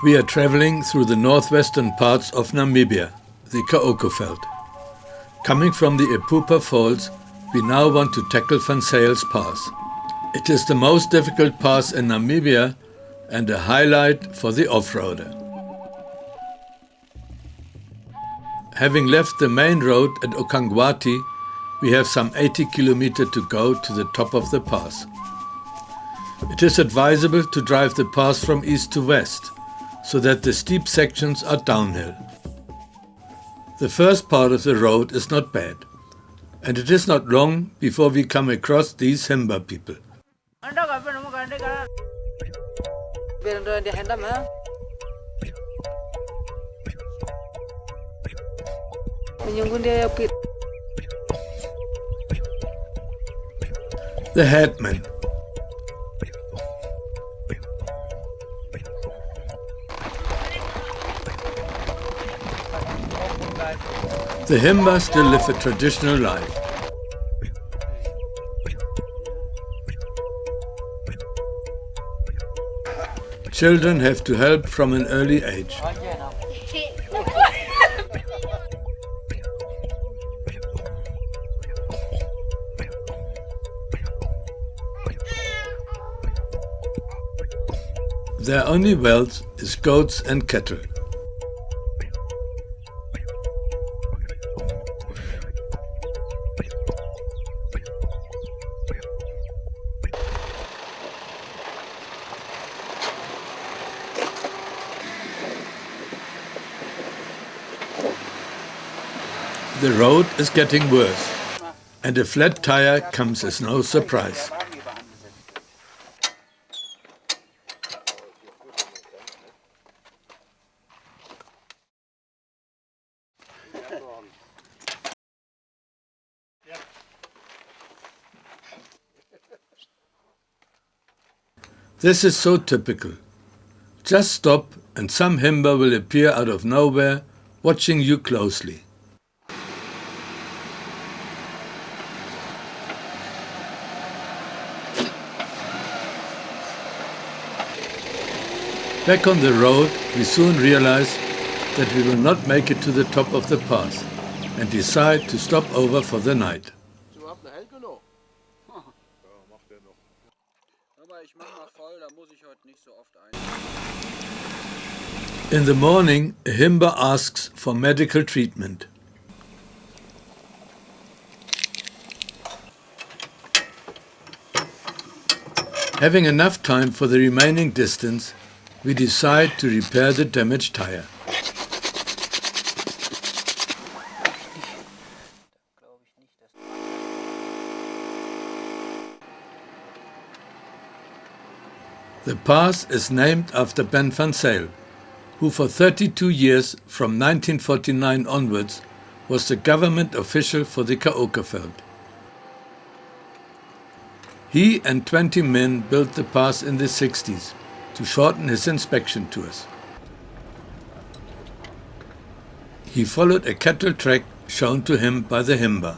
We are traveling through the northwestern parts of Namibia, the Kaokeveld. Coming from the Epupa Falls, we now want to tackle Van Zyls Pass. It is the most difficult pass in Namibia and a highlight for the off-roader. Having left the main road at Okangwati, we have some 80 km to go to the top of the pass. It is advisable to drive the pass from east to west, so that the steep sections are downhill. The first part of the road is not bad, and it is not long before we come across these Himba people. The headman. The Himba still live a traditional life. Children have to help from an early age. Their only wealth is goats and cattle. The road is getting worse, and a flat tire comes as no surprise. This is so typical. Just stop and some Himba will appear out of nowhere, watching you closely. Back on the road, we soon realize that we will not make it to the top of the pass and decide to stop over for the night. In the morning, a Himba asks for medical treatment. Having enough time for the remaining distance, we decide to repair the damaged tire. The pass is named after Ben van Zyl, who for 32 years from 1949 onwards was the government official for the Kaokeveld. He and 20 men built the pass in the 60s to shorten his inspection tours. He followed a cattle track shown to him by the Himba.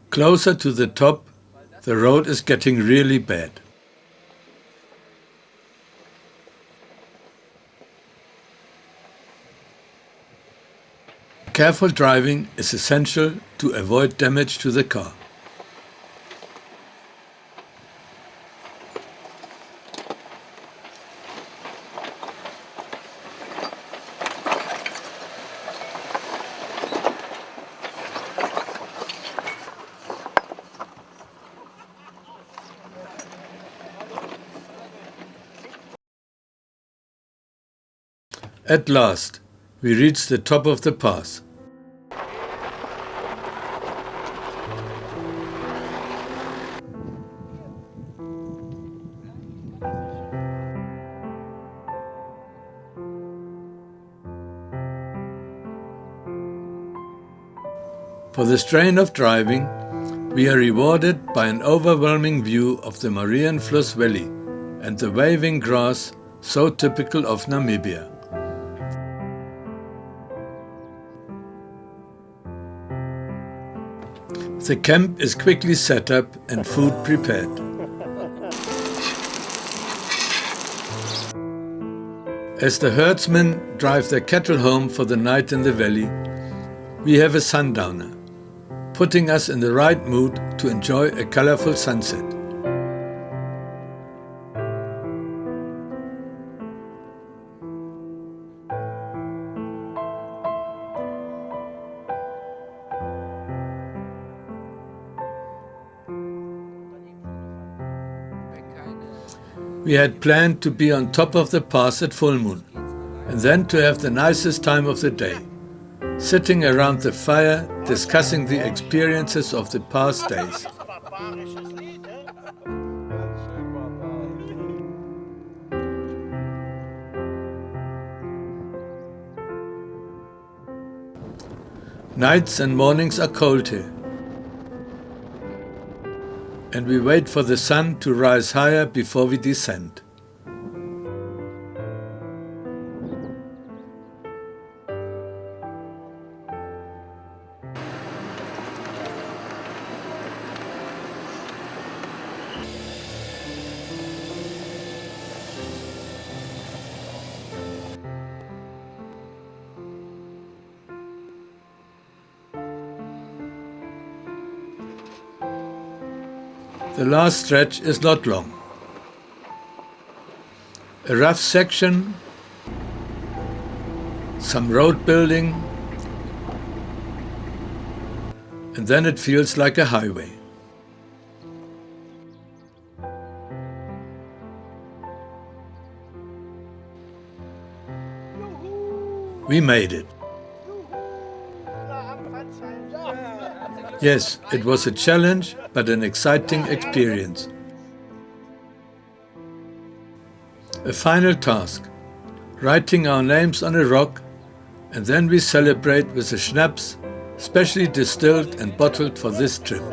Closer to the top, the road is getting really bad. Careful driving is essential to avoid damage to the car. At last, we reach the top of the pass. For the strain of driving, we are rewarded by an overwhelming view of the Marienfluss Valley and the waving grass so typical of Namibia. The camp is quickly set up and food prepared. As the herdsmen drive their cattle home for the night in the valley, we have a sundowner, putting us in the right mood to enjoy a colorful sunset. We had planned to be on top of the pass at full moon, and then to have the nicest time of the day, sitting around the fire discussing the experiences of the past days. Nights and mornings are cold here, and we wait for the sun to rise higher before we descend. The last stretch is not long. A rough section, some road building, and then it feels like a highway. We made it. Yes, it was a challenge, but an exciting experience. A final task, writing our names on a rock, and then we celebrate with a schnapps, specially distilled and bottled for this trip.